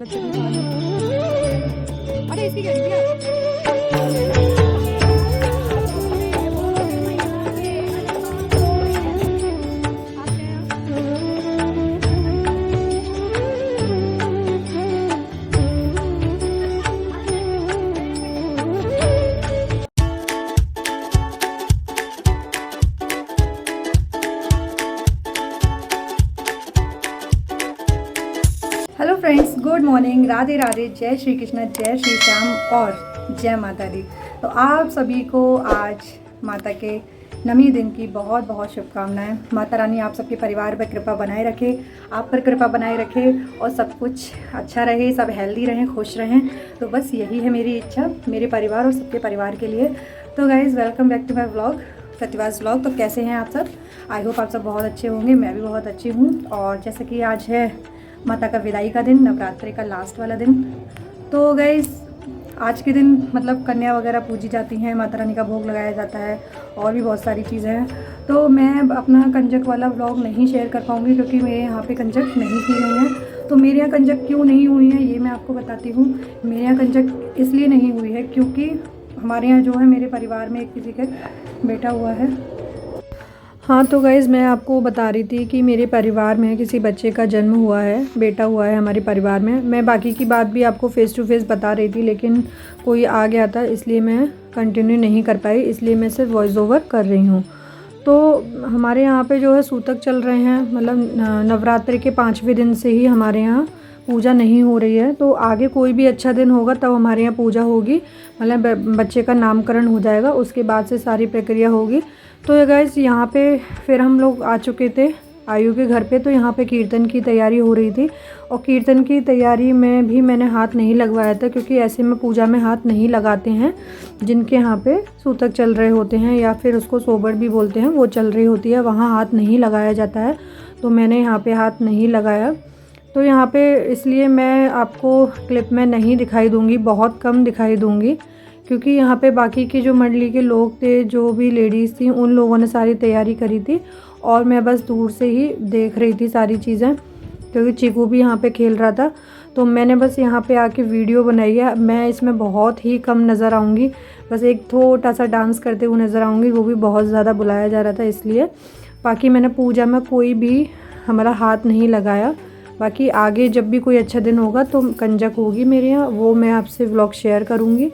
अरे इसकी क्या है? Hello friends, good morning, Radhe Radhe, जय श्री कृष्ण, जय श्री श्याम और जय माता दी। तो आप सभी को आज माता के नवमी दिन की बहुत बहुत शुभकामनाएं। माता रानी आप सबके परिवार पर कृपा बनाए रखे, आप पर कृपा बनाए रखे और सब कुछ अच्छा रहे, सब हेल्दी रहें, खुश रहें। तो बस यही है मेरी इच्छा मेरे परिवार और सबके परिवार के लिए। तो guys, welcome back to my vlog, Pratibha's vlog. तो कैसे हैं आप सब? आई होप आप सब बहुत अच्छे होंगे। मैं भी बहुत अच्छी हूँ। और जैसे कि आज है माता का विदाई का दिन, नवरात्रि का लास्ट वाला दिन। तो गाइस, आज के दिन मतलब कन्या वगैरह पूजी जाती हैं, माता रानी का भोग लगाया जाता है और भी बहुत सारी चीज़ें हैं। तो मैं अपना कंजक वाला व्लॉग नहीं शेयर कर पाऊँगी क्योंकि मेरे यहाँ पे कंजक नहीं की गई है। तो मेरे यहाँ कंजक क्यों नहीं हुई है ये मैं आपको बताती हूँ। मेरे यहाँ कंजक इसलिए नहीं हुई है क्योंकि हमारे यहाँ जो है मेरे परिवार में एक किसी का बेटा हुआ है। हाँ, तो गाइज़, मैं आपको बता रही थी कि मेरे परिवार में किसी बच्चे का जन्म हुआ है, बेटा हुआ है हमारे परिवार में। मैं बाकी की बात भी आपको फ़ेस टू फेस बता रही थी, लेकिन कोई आ गया था इसलिए मैं कंटिन्यू नहीं कर पाई, इसलिए मैं सिर्फ वॉइस ओवर कर रही हूँ। तो हमारे यहाँ पे जो है सूतक चल रहे हैं, मतलब नवरात्रि के 5वें दिन से ही हमारे यहाँ पूजा नहीं हो रही है। तो आगे कोई भी अच्छा दिन होगा तब हमारे यहाँ पूजा होगी, मतलब बच्चे का नामकरण हो जाएगा, उसके बाद से सारी प्रक्रिया होगी। तो ये गाइस, यहाँ पे फिर हम लोग आ चुके थे आयु के घर पे। तो यहाँ पे कीर्तन की तैयारी हो रही थी और कीर्तन की तैयारी में भी मैंने हाथ नहीं लगवाया था क्योंकि ऐसे में पूजा में हाथ नहीं लगाते हैं। जिनके यहाँ पे सूतक चल रहे होते हैं या फिर उसको सोबड़ भी बोलते हैं, वो चल रही होती है, वहाँ हाथ नहीं लगाया जाता है। तो मैंने यहाँ पे हाथ नहीं लगाया। तो यहाँ पे इसलिए मैं आपको क्लिप में नहीं दिखाई दूँगी, बहुत कम दिखाई दूँगी, क्योंकि यहाँ पे बाकी के जो मंडली के लोग थे, जो भी लेडीज़ थी, उन लोगों ने सारी तैयारी करी थी और मैं बस दूर से ही देख रही थी सारी चीज़ें, क्योंकि चीकू भी यहाँ पे खेल रहा था। तो मैंने बस यहाँ पे आके वीडियो बनाई है। मैं इसमें बहुत ही कम नज़र आऊँगी, बस एक छोटा सा डांस करते हुए नज़र आऊँगी, वो भी बहुत ज़्यादा बुलाया जा रहा था इसलिए। बाकी मैंने पूजा में कोई भी हमारा हाथ नहीं लगाया। बाकी आगे जब भी कोई अच्छा दिन होगा तो कंजक होगी मेरे यहाँ, वो मैं आपसे व्लॉग शेयर करूँगी,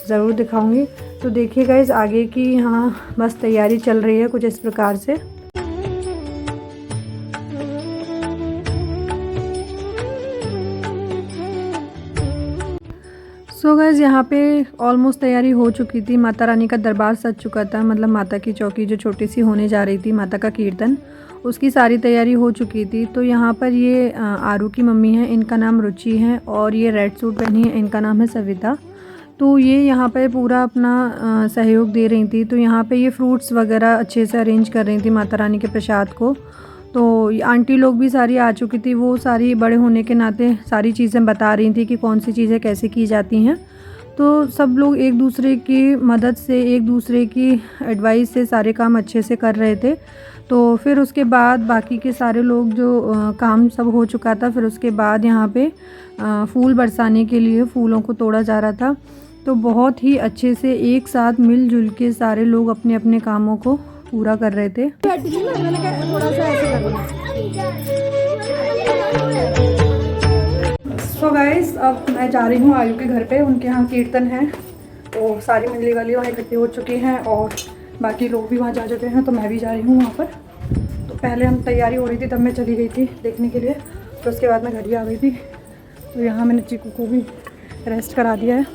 ज़रूर दिखाऊंगी। तो देखिए गाइस, आगे की यहाँ बस तैयारी चल रही है कुछ इस प्रकार से। सो गाइस, यहाँ पे ऑलमोस्ट तैयारी हो चुकी थी। माता रानी का दरबार सज चुका था, मतलब माता की चौकी जो छोटी सी होने जा रही थी, माता का कीर्तन, उसकी सारी तैयारी हो चुकी थी। तो यहाँ पर ये आरू की मम्मी है, इनका नाम रुचि है, और ये रेड सूट पहनी है, इनका नाम है सविता। तो ये यहाँ पे पूरा अपना सहयोग दे रही थी। तो यहाँ पे ये फ्रूट्स वगैरह अच्छे से अरेंज कर रही थी माता रानी के प्रसाद को। तो आंटी लोग भी सारी आ चुकी थी, वो सारी बड़े होने के नाते सारी चीज़ें बता रही थी कि कौन सी चीज़ें कैसे की जाती हैं। तो सब लोग एक दूसरे की मदद से, एक दूसरे की एडवाइस से सारे काम अच्छे से कर रहे थे। तो फिर उसके बाद बाकी के सारे लोग जो काम सब हो चुका था, फिर उसके बाद यहाँ पे फूल बरसाने के लिए फूलों को तोड़ा जा रहा था। तो बहुत ही अच्छे से एक साथ मिलजुल के सारे लोग अपने अपने कामों को पूरा कर रहे थे। सो गाइस, अब मैं जा रही हूँ आयु के घर पे। उनके यहाँ कीर्तन है, तो सारी मंडली वाली वहाँ इकट्ठी हो चुकी हैं और बाकी लोग भी वहाँ जा चुके हैं। तो मैं भी जा रही हूँ वहाँ पर। तो पहले हम तैयारी हो रही थी, तब मैं चली गई थी देखने के लिए। तो उसके बाद मैं घर ही आ गई थी। तो यहाँ मैंने चीकू को भी रेस्ट करा दिया है,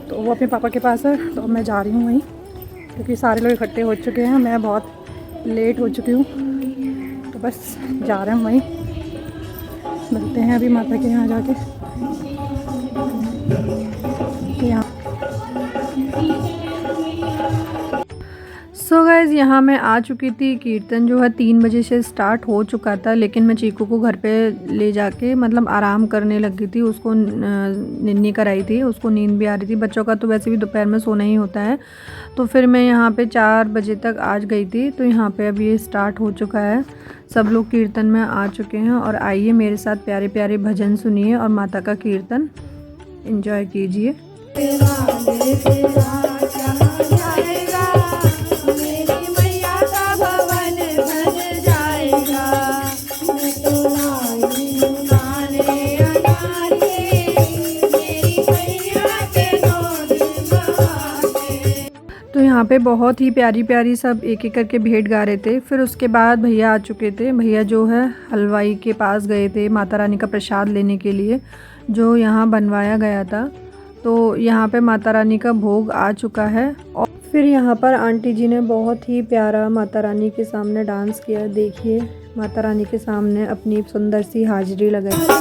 तो वो अपने पापा के पास है। तो अब मैं जा रही हूँ वहीं, क्योंकि सारे लोग इकट्ठे हो चुके हैं, मैं बहुत लेट हो चुकी हूँ। तो बस जा रहे हैं वहीं, मिलते हैं अभी माता के यहाँ जाके। यहाँ सो गाइज़, यहाँ मैं आ चुकी थी। कीर्तन जो है 3 बजे से स्टार्ट हो चुका था, लेकिन मैं चीकू को घर पे ले जाके मतलब आराम करने लगी थी। उसको निन्नी कराई थी, उसको नींद भी आ रही थी। बच्चों का तो वैसे भी दोपहर में सोना ही होता है। तो फिर मैं यहाँ पे 4 बजे तक आज गई थी। तो यहाँ पे अब ये स्टार्ट हो चुका है, सब लोग कीर्तन में आ चुके हैं और आइए मेरे साथ प्यारे प्यारे भजन सुनिए और माता का कीर्तन एंजॉय कीजिए। तो यहाँ पे बहुत ही प्यारी प्यारी सब एक एक करके भेंट गा रहे थे। फिर उसके बाद भैया आ चुके थे। भैया जो है हलवाई के पास गए थे माता रानी का प्रसाद लेने के लिए जो यहाँ बनवाया गया था। तो यहाँ पे माता रानी का भोग आ चुका है। और फिर यहाँ पर आंटी जी ने बहुत ही प्यारा माता रानी के सामने डांस किया। देखिए माता रानी के सामने अपनी सुंदर सी हाजिरी लगाई।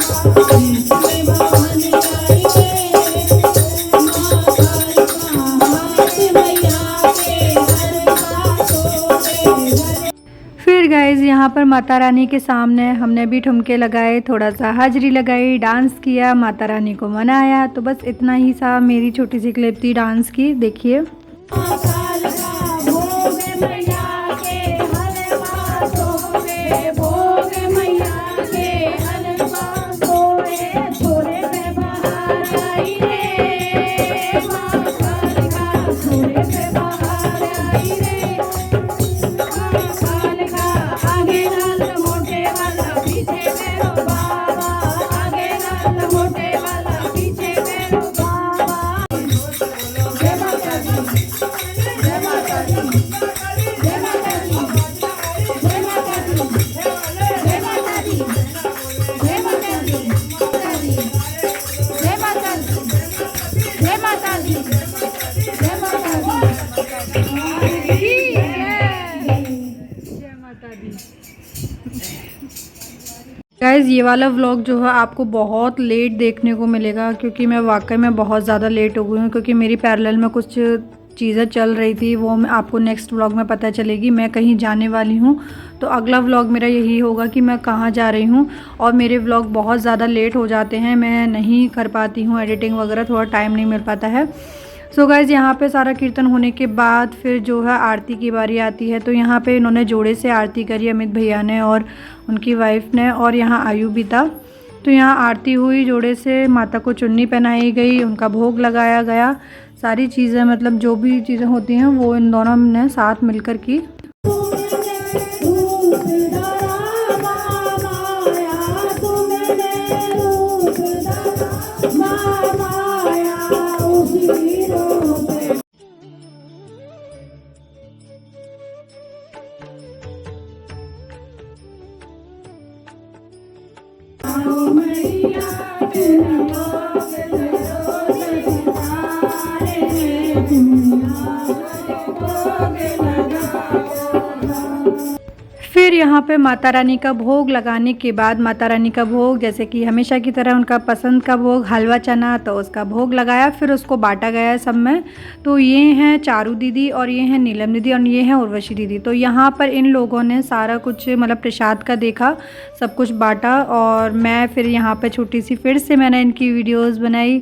फिर गाइज़ यहाँ पर माता रानी के सामने हमने भी ठुमके लगाए, थोड़ा सा हाजिरी लगाई, डांस किया, माता रानी को मनाया। तो बस इतना ही सा मेरी छोटी सी क्लिप थी डांस की। देखिए गाइज़ ये वाला व्लॉग जो है आपको बहुत लेट देखने को मिलेगा क्योंकि मैं वाकई में बहुत ज़्यादा लेट हो गई हूँ क्योंकि मेरी पैरेलल में कुछ चीज़ें चल रही थी। वो मैं आपको नेक्स्ट व्लॉग में पता चलेगी। मैं कहीं जाने वाली हूँ तो अगला व्लॉग मेरा यही होगा कि मैं कहाँ जा रही हूँ। और मेरे व्लॉग बहुत ज़्यादा लेट हो जाते हैं, मैं नहीं कर पाती हूँ एडिटिंग वगैरह, थोड़ा टाइम नहीं मिल पाता है। सो गाइज़ यहाँ पे सारा कीर्तन होने के बाद फिर जो है आरती की बारी आती है। तो यहाँ पे इन्होंने जोड़े से आरती करी, अमित भैया ने और उनकी वाइफ ने, और यहाँ आयु भी था। तो यहाँ आरती हुई, जोड़े से माता को चुन्नी पहनाई गई, उनका भोग लगाया गया। सारी चीज़ें मतलब जो भी चीज़ें होती हैं वो इन दोनों ने साथ मिलकर की। फिर यहाँ पे माता रानी का भोग लगाने के बाद माता रानी का भोग जैसे कि हमेशा की तरह उनका पसंद का भोग हलवा चना, तो उसका भोग लगाया, फिर उसको बांटा गया सब में। तो ये हैं चारू दीदी और ये हैं नीलम दीदी और ये हैं उर्वशी दीदी। तो यहाँ पर इन लोगों ने सारा कुछ मतलब प्रसाद का देखा, सब कुछ बांटा और मैं फिर यहाँ पर छोटी सी फिर से मैंने इनकी वीडियोज़ बनाई।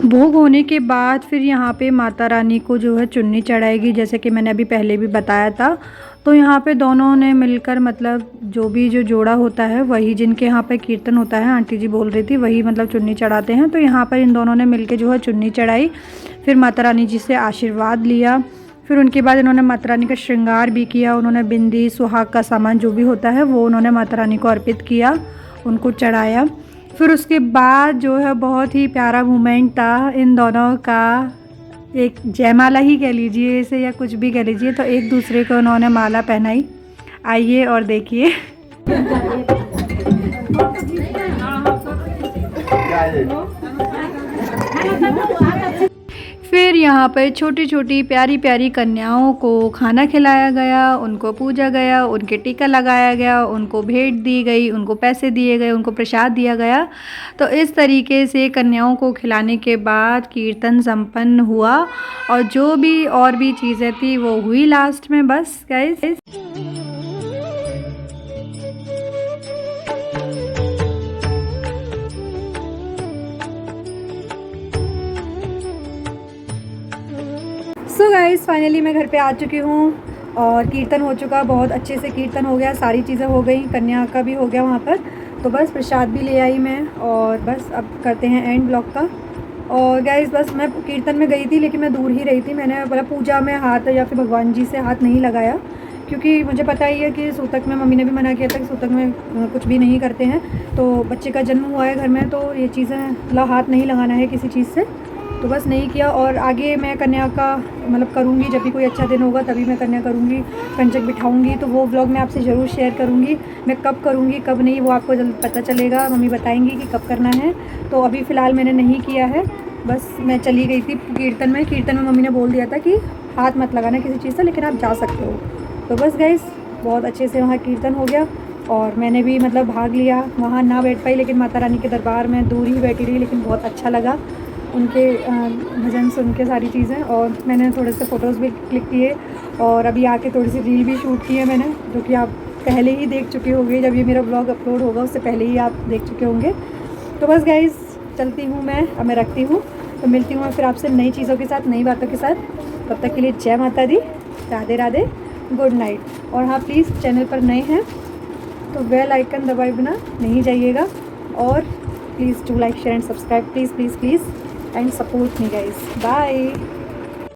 भोग होने के बाद फिर यहाँ पे माता रानी को जो है चुन्नी चढ़ाएगी, जैसे कि मैंने अभी पहले भी बताया था। तो यहाँ पे दोनों ने मिलकर मतलब जो जोड़ा होता है वही जिनके यहाँ पे कीर्तन होता है, आंटी जी बोल रही थी, वही मतलब चुन्नी चढ़ाते हैं। तो यहाँ पर इन दोनों ने मिलकर जो है चुन्नी चढ़ाई, फिर माता रानी जी से आशीर्वाद लिया। फिर उनके बाद इन्होंने माता रानी का श्रृंगार भी किया। उन्होंने बिंदी, सुहाग का सामान जो भी होता है वो उन्होंने माता रानी को अर्पित किया, उनको चढ़ाया। फिर उसके बाद जो है बहुत ही प्यारा मोमेंट था इन दोनों का, एक जयमाला ही कह लीजिए इसे या कुछ भी कह लीजिए। तो एक दूसरे को उन्होंने माला पहनाई। आइए और देखिए। फिर यहाँ पर छोटी छोटी प्यारी प्यारी कन्याओं को खाना खिलाया गया, उनको पूजा गया, उनके टीका लगाया गया, उनको भेंट दी गई, उनको पैसे दिए गए, उनको प्रसाद दिया गया। तो इस तरीके से कन्याओं को खिलाने के बाद कीर्तन संपन्न हुआ और जो भी और भी चीज़ें थी वो हुई लास्ट में। बस guys so guys guys finally मैं घर पे आ चुकी हूँ और कीर्तन हो चुका, बहुत अच्छे से कीर्तन हो गया, सारी चीज़ें हो गई, कन्या का भी हो गया वहाँ पर। तो बस प्रसाद भी ले आई मैं और बस अब करते हैं एंड ब्लॉग का। और गाइस बस मैं कीर्तन में गई थी लेकिन मैं दूर ही रही थी। मैंने बोला पूजा में हाथ या फिर भगवान जी से हाथ नहीं लगाया, क्योंकि मुझे पता ही है कि सूतक में मम्मी ने भी मना किया था कि सूतक में कुछ भी नहीं करते हैं। तो बच्चे का जन्म हुआ है घर में, तो ये चीज़ें मतलब हाथ नहीं लगाना है किसी चीज़ से, तो बस नहीं किया। और आगे मैं कन्या का मतलब करूँगी, जब भी कोई अच्छा दिन होगा तभी मैं कन्या करूँगी, कंचक बिठाऊँगी, तो वो व्लॉग मैं आपसे ज़रूर शेयर करूँगी। मैं कब करूँगी कब नहीं वो आपको जल्द पता चलेगा, मम्मी बताएंगी कि कब करना है। तो अभी फ़िलहाल मैंने नहीं किया है, बस मैं चली गई थी कीर्तन में। कीर्तन में मम्मी ने बोल दिया था कि हाथ मत लगाना किसी चीज़ से, लेकिन आप जा सकते हो। तो बस गाइस बहुत अच्छे से वहाँ कीर्तन हो गया और मैंने भी मतलब भाग लिया। वहाँ ना बैठ पाई लेकिन माता रानी के दरबार में दूर ही बैठी रही, लेकिन बहुत अच्छा लगा उनके भजन सुन के सारी चीज़ें। और मैंने थोड़े से फ़ोटोज़ भी क्लिक किए और अभी आके थोड़ी सी रील भी शूट की है मैंने, जो कि आप पहले ही देख चुके होंगे। जब ये मेरा ब्लॉग अपलोड होगा उससे पहले ही आप देख चुके होंगे। तो बस गाइज़ चलती हूँ मैं, अब मैं रखती हूँ। तो मिलती हूँ मैं फिर आपसे नई चीज़ों के साथ, नई बातों के साथ। तब तक के लिए जय माता दी, राधे राधे, गुड नाइट। और हाँ प्लीज़ चैनल पर नए हैं तो बेल आइकन दबाए बिना नहीं जाइएगा, और please do like share and subscribe, please please please, and support me guys. Bye.